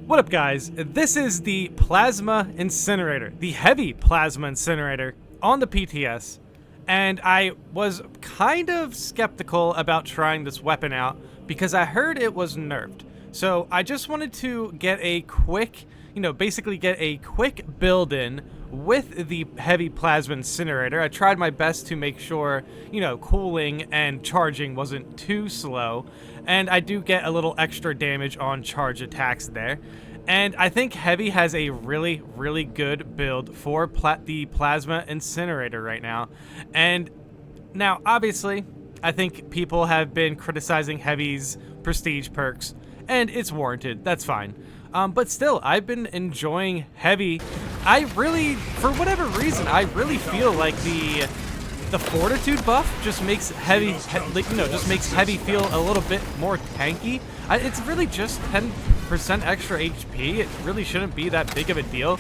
What up, guys? This is the Plasma Incinerator, the heavy Plasma Incinerator on the PTS, and I was kind of skeptical about trying this weapon out because I heard it was nerfed. So I just wanted to get a quick, basically get a quick build in with the heavy Plasma Incinerator. I tried my best to make sure, cooling and charging wasn't too slow, and I do get a little extra damage on charge attacks there. And I think Heavy has a really, really good build for the Plasma Incinerator right now. And now, obviously, I think people have been criticizing Heavy's prestige perks, and it's warranted. That's fine. But still, I've been enjoying Heavy. I really, for whatever reason, I really feel like the Fortitude buff just makes Heavy, just makes Heavy feel a little bit more tanky. It's really just 10% extra HP. It really shouldn't be that big of a deal.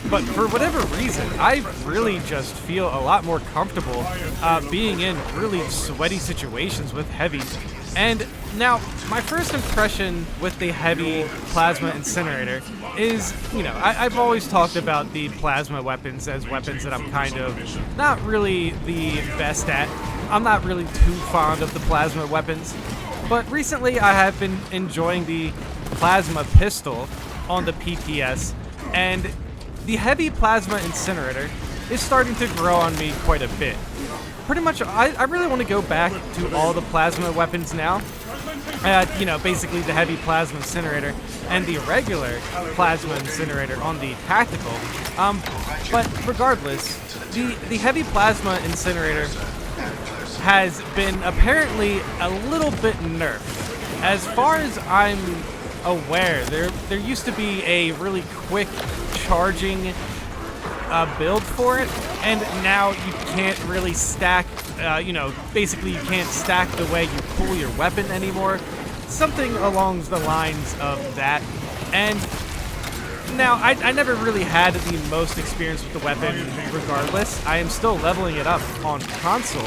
But for whatever reason, I really just feel a lot more comfortable being in really sweaty situations with Heavy. And now, my first impression with the Heavy Plasma Incinerator is, I've always talked about the plasma weapons as weapons that I'm kind of not really the best at. I'm not really too fond of the plasma weapons. But recently, I have been enjoying the plasma pistol on the PTS, and the Heavy Plasma Incinerator is starting to grow on me quite a bit. Pretty much, I really want to go back to all the plasma weapons now. Basically the Heavy Plasma Incinerator and the regular Plasma Incinerator on the tactical. But regardless, the Heavy Plasma Incinerator has been apparently a little bit nerfed. As far as I'm aware, there used to be a really quick charging build for it, and now you can't really stack, basically you can't stack the way you pull your weapon anymore. Something along the lines of that. And now, I never really had the most experience with the weapon regardless. I am still leveling it up on console,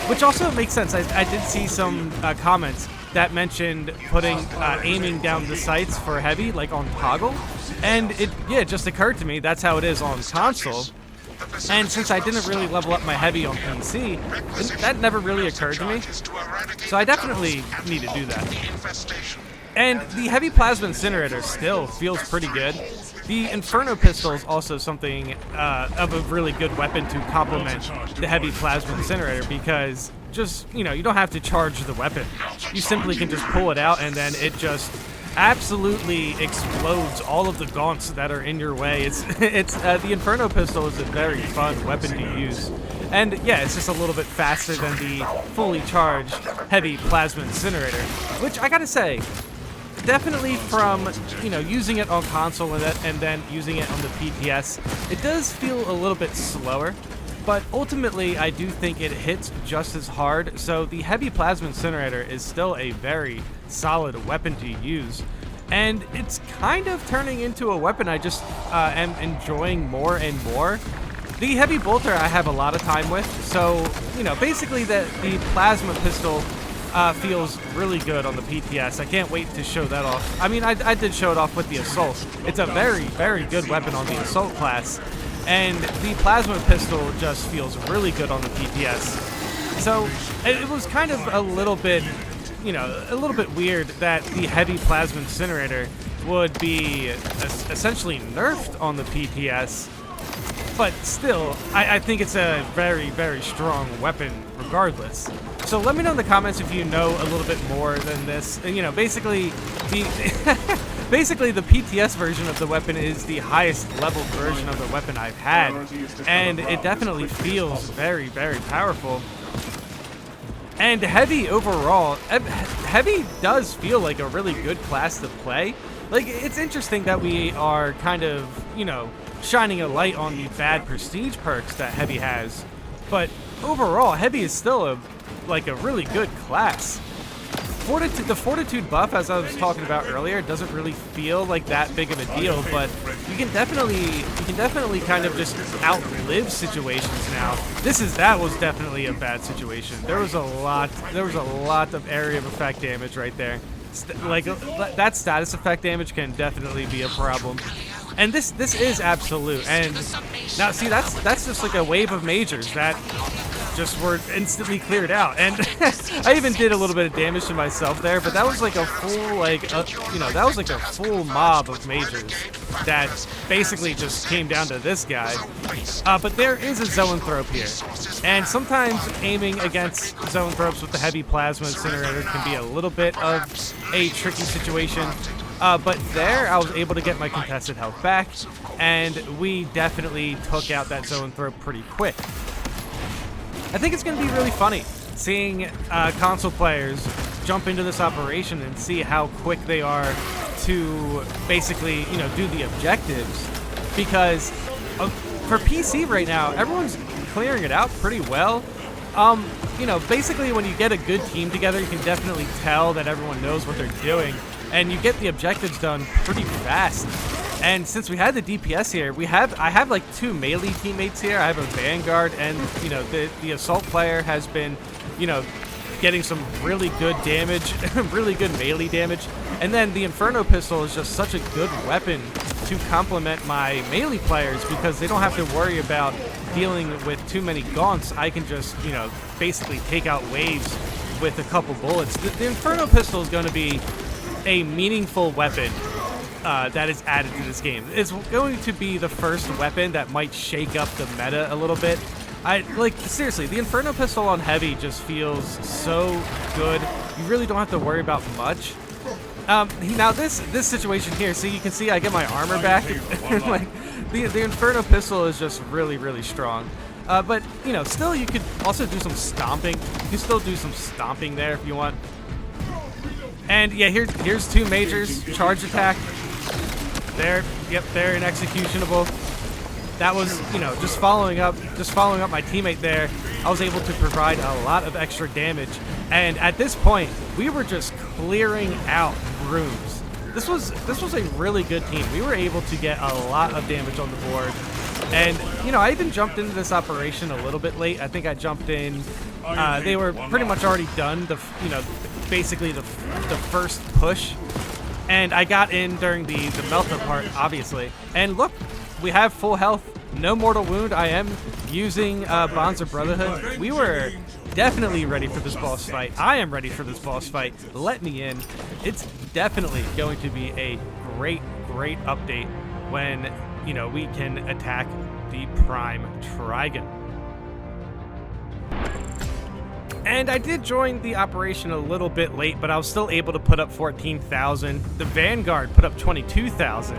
which also makes sense. I did see some comments that mentioned putting aiming down the sights for Heavy, like on toggle. And it just occurred to me that's how it is on console. And since I didn't really level up my Heavy on PC, that never really occurred to me. So I definitely need to do that. And the Heavy Plasma Incinerator still feels pretty good. The Inferno Pistol is also something of a really good weapon to complement the Heavy Plasma Incinerator because just, you don't have to charge the weapon. You simply can just pull it out and then it just absolutely explodes all of the gaunts that are in your way. The Inferno Pistol is a very fun weapon to use. And yeah, it's just a little bit faster than the fully charged Heavy Plasma Incinerator, which I gotta say, definitely from, using it on console and then using it on the PTS, it does feel a little bit slower, but ultimately I do think it hits just as hard, so the Heavy Plasma Incinerator is still a very solid weapon to use. And it's kind of turning into a weapon I just am enjoying more and more. The Heavy Bolter I have a lot of time with, so, basically the Plasma Pistol feels really good on the PTS. I can't wait to show that off. I mean, I did show it off with the Assault. It's a very, very good weapon on the Assault class. And the Plasma Pistol just feels really good on the PTS. So it was kind of a little bit, a little bit weird that the Heavy Plasma Incinerator would be essentially nerfed on the PTS. But still, I think it's a very, very strong weapon regardless. So let me know in the comments if you know a little bit more than this. Basically, the PTS version of the weapon is the highest level version of the weapon I've had, and it definitely feels very, very powerful. And Heavy overall, Heavy does feel like a really good class to play. Like, it's interesting that we are kind of, shining a light on the bad prestige perks that Heavy has, but overall, Heavy is still a really good class. The Fortitude buff, as I was talking about earlier, doesn't really feel like that big of a deal, but you can definitely kind of just outlive situations now. That was definitely a bad situation. There was a lot of area of effect damage right there. That status effect damage can definitely be a problem. And this is absolute. And now see, that's just like a wave of majors that just were instantly cleared out. And I even did a little bit of damage to myself there, but that was like a full that was like a full mob of majors that basically just came down to this guy. But there is a zoanthrope here, and sometimes aiming against zoanthropes with the heavy plasma incinerator can be a little bit of a tricky situation. But there, I was able to get my contested health back, and we definitely took out that zoanthrope pretty quick. I think it's going to be really funny seeing console players jump into this operation and see how quick they are to basically, do the objectives. Because for PC right now, everyone's clearing it out pretty well. Basically when you get a good team together, you can definitely tell that everyone knows what they're doing, and you get the objectives done pretty fast. And since we had the DPS here, I have like 2 melee teammates here. I have a Vanguard, and the assault player has been, getting some really good damage, really good melee damage. And then the Inferno pistol is just such a good weapon to complement my melee players, because they don't have to worry about dealing with too many gaunts. I can just, basically take out waves with a couple bullets. The Inferno pistol is going to be a meaningful weapon that is added to this game. It's going to be the first weapon that might shake up the meta a little bit. Seriously, the Inferno pistol on heavy just feels so good. You really don't have to worry about much. Now this situation here, so you can see I get my armor back. The Inferno pistol is just really, really strong. But still, you could also do some stomping. You can still do some stomping there if you want. And yeah, here's 2 majors. Charge attack. There, yep, they're an executionable. That was, just following up my teammate there. I was able to provide a lot of extra damage. And at this point, we were just clearing out rooms. This was a really good team. We were able to get a lot of damage on the board. And, I even jumped into this operation a little bit late. I think I jumped in, they were pretty much already done, basically the first push. And I got in during the melt-up part, obviously. And look, we have full health, no mortal wound. I am using Bonds of Brotherhood. We were definitely ready for this boss fight. I am ready for this boss fight. Let me in. It's definitely going to be a great, great update when, we can attack the Prime Trigon. And I did join the operation a little bit late, but I was still able to put up 14,000. The Vanguard put up 22,000.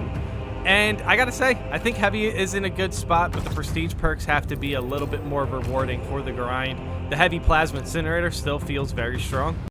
And I gotta say, I think Heavy is in a good spot, but the prestige perks have to be a little bit more rewarding for the grind. The Heavy Plasma Incinerator still feels very strong.